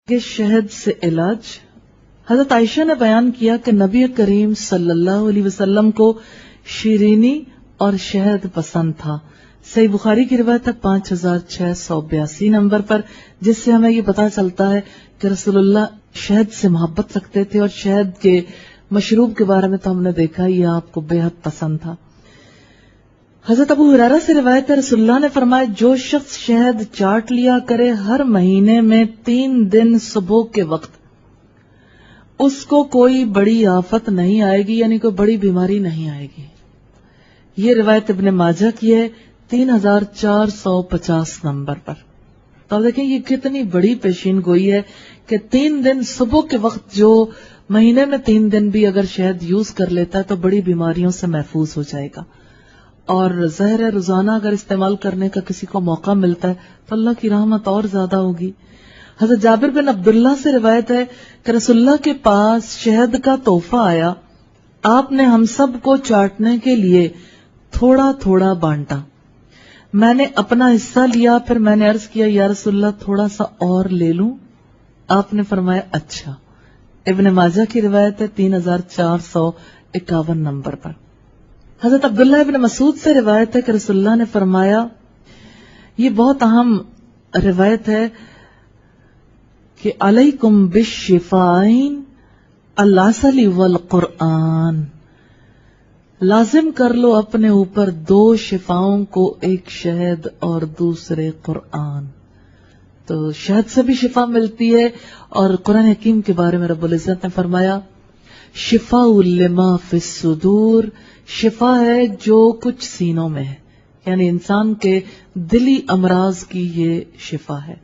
کہ شہد سے علاج۔ حضرت عائشہ نے بیان کیا کہ نبی کریم صلی اللہ علیہ وسلم کو شیرینی اور شہد پسند تھا۔ صحیح بخاری کی روایت ہے 5682 نمبر پر، جس سے ہمیں یہ پتہ چلتا ہے کہ رسول اللہ شہد سے محبت رکھتے تھے، اور شہد کے مشروب کے بارے میں تو ہم نے دیکھا یہ آپ کو بے حد پسند تھا۔ حضرت ابو ہریرہ سے روایت ہے رسول اللہ نے فرمایا جو شخص شہد چاٹ لیا کرے ہر مہینے میں 3 دن صبح کے وقت، اس کو کوئی بڑی آفت نہیں آئے گی، یعنی کوئی بڑی بیماری نہیں آئے گی۔ یہ روایت ابن ماجہ کی ہے 3450 نمبر پر۔ تو آپ دیکھیں یہ کتنی بڑی پیشین گوئی ہے کہ 3 دن صبح کے وقت جو مہینے میں 3 دن بھی اگر شہد یوز کر لیتا ہے تو بڑی بیماریوں سے محفوظ ہو جائے گا۔ اور ظاہر ہے روزانہ اگر استعمال کرنے کا کسی کو موقع ملتا ہے تو اللہ کی رحمت اور زیادہ ہوگی۔ حضرت جابر بن عبداللہ سے روایت ہے کہ رسول اللہ کے پاس شہد کا تحفہ آیا، آپ نے ہم سب کو چاٹنے کے لیے تھوڑا تھوڑا بانٹا۔ میں نے اپنا حصہ لیا، پھر میں نے عرض کیا یا رسول اللہ تھوڑا سا اور لے لوں؟ آپ نے فرمایا اچھا۔ ابن ماجہ کی روایت ہے 3451 نمبر پر۔ حضرت عبداللہ ابن مسعود سے روایت ہے کہ رسول اللہ نے فرمایا، یہ بہت اہم روایت ہے کہ علیکم بالشفاءین العسل والقرآن، لازم کر لو اپنے اوپر 2 شفاؤں کو، ایک شہد اور دوسرے قرآن۔ تو شہد سے بھی شفا ملتی ہے، اور قرآن حکیم کے بارے میں رب العزت نے فرمایا شفاء لما فی الصدور، شفا ہے جو کچھ سینوں میں ہے، یعنی انسان کے دلی امراض کی یہ شفا ہے۔